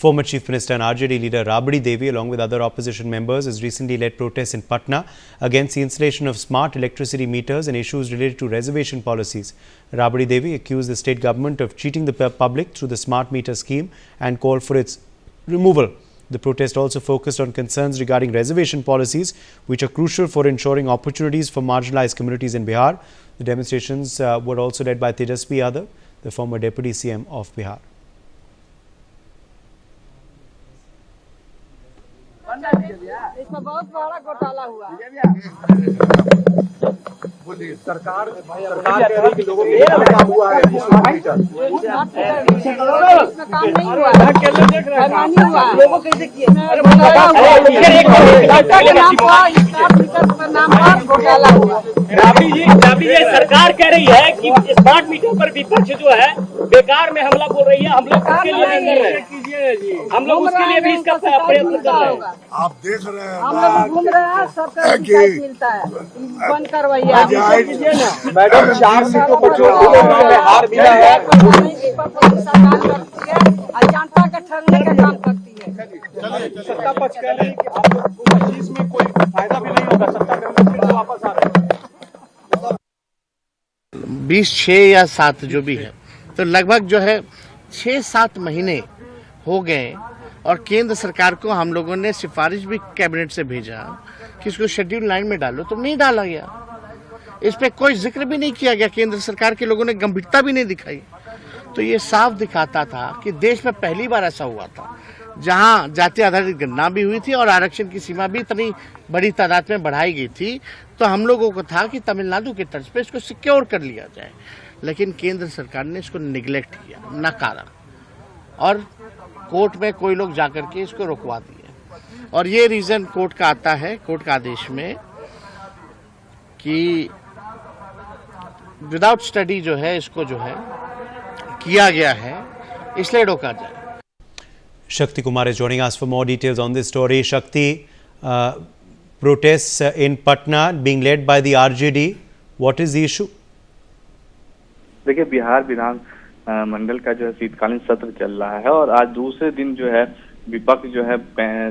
Former Chief Minister and RJD leader Rabdi Devi, along with other opposition members, has recently led protests in Patna against the installation of smart electricity meters and issues related to reservation policies. Rabdi Devi accused the state government of cheating the public through the smart meter scheme and called for its removal. The protest also focused on concerns regarding reservation policies, which are crucial for ensuring opportunities for marginalized communities in Bihar. The demonstrations were also led by Tejasvi Yadav, the former Deputy CM of Bihar. इसमें बहुत बड़ा घोटाला हुआ। सरकार कह रही कि लोगों के काम हुआ है, इसमें काम नहीं हुआ, नहीं हुआ। लोगों कैसे किए? नाम पर घोटाला हुआ। राबड़ी जी सरकार कह रही है कि स्मार्ट मीटर पर विपक्ष जो है बेकार में हमला बोल रही है। हम लोग उसके लिए नहीं कर रहे, हम लोग उसके लिए भी इसका प्रयत्न कर रहे हैं। आप देख रहे हैं, हम लोग घूम रहे हैं, सबका शिकायत मिलता है, बंद करवाइए। मैडम 4 सीटों पर जो हार मिला है, सरकार करती है और जनता के ठगने का काम करती है। सत्ता पक्ष कह रही है कि आप लोग को 25 में कोई फायदा भी नहीं होगा, सत्ता में फिर से वापस आ रहे हैं। 20, 6 या 7 जो भी है, तो लगभग जो है 6-7 महीने हो गए और केंद्र सरकार को हम लोगों ने सिफारिश भी कैबिनेट से भेजा कि इसको शेड्यूल 9 में डालो, तो नहीं डाला गया। इस पे कोई जिक्र भी नहीं किया गया, केंद्र सरकार के लोगों ने गंभीरता भी नहीं दिखाई। तो ये साफ दिखाता था कि देश में पहली बार ऐसा हुआ था जहां जाति आधारित गणना भी हुई थी और आरक्षण की सीमा भी इतनी बड़ी तादाद में बढ़ाई गई थी। तो हम लोगों को था कि तमिलनाडु के तर्ज पे इसको सिक्योर कर लिया जाए, लेकिन केंद्र सरकार ने इसको निगलेक्ट किया, नकारा और कोर्ट में कोई लोग जाकर के इसको रुकवा दिए। और ये रीजन कोर्ट का आता है, कोर्ट का आदेश में, कि विदाउट स्टडी जो है इसको जो है किया गया है, इसलिए रोका जाए। Shakti Kumar is joining us for more details on this story. Shakti, protests in Patna being led by the RJD. What is the issue? देखिए, बिहार विधान मंडल का जो है शीतकालीन सत्र चल रहा है और आज दूसरे दिन जो है विपक्ष जो है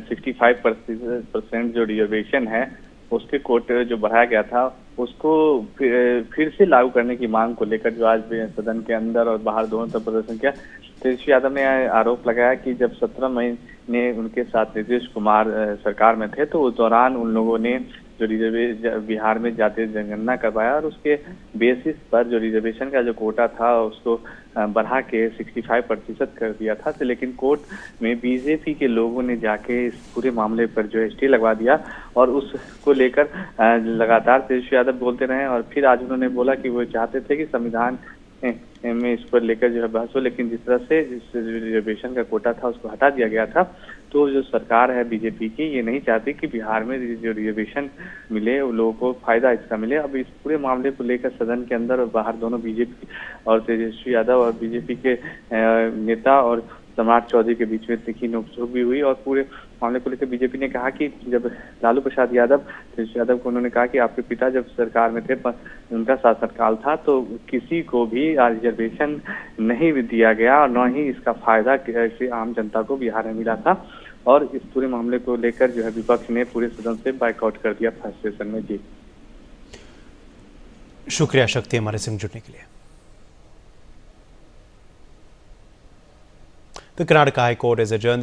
65% जो रिजर्वेशन है उसके कोटे जो बढ़ाया गया था उसको फिर से लागू करने की मांग को लेकर जो आज सदन के अंदर और बाहर दोनों तरफ प्रदर्शन किया। तेजस्वी यादव ने आरोप लगाया कि जब 17 महीने उनके साथ नीतीश कुमार सरकार में थे तो उस दौरान उन लोगों ने जो बिहार में जातीय जनगणना करवाया और उसके बेसिस पर जो रिजर्वेशन का जो कोटा था उसको बढ़ा के 65% कर दिया था। तो लेकिन कोर्ट में बीजेपी के लोगों ने जाके इस पूरे मामले पर जो है स्टे लगवा दिया और उसको लेकर लगातार तेजस्वी यादव बोलते रहे और फिर आज उन्होंने बोला कि वो चाहते थे कि संविधान में इस पर लेकर जो है बहस हो, लेकिन जिस तरह से जिस रिजर्वेशन का कोटा था उसको हटा दिया गया था तो जो सरकार है बीजेपी की ये नहीं चाहती कि बिहार में जो रिजर्वेशन मिले वो लोगों को फायदा इसका मिले। अब इस पूरे मामले को लेकर सदन के अंदर और बाहर दोनों बीजेपी और तेजस्वी यादव और बीजेपी के नेता और सम्राट चौधरी के बीच में तीखी नोकझोंक भी हुई और पूरे मामले को लेकर बीजेपी ने कहा कि जब लालू प्रसाद यादव तेजस्वी यादव को उन्होंने कहा कि आपके पिता जब सरकार में थे उनका शासनकाल था तो किसी को भी रिजर्वेशन नहीं दिया गया और न ही इसका फायदा आम जनता को बिहार में मिला था। और इस पूरे मामले को लेकर जो है विपक्ष ने पूरे सदन से बाइकआउट कर दिया फर्स्ट सेशन में। जी शुक्रिया शक्ति हमारे संग जुड़ने के लिए। The Karnataka High Court has adjourned the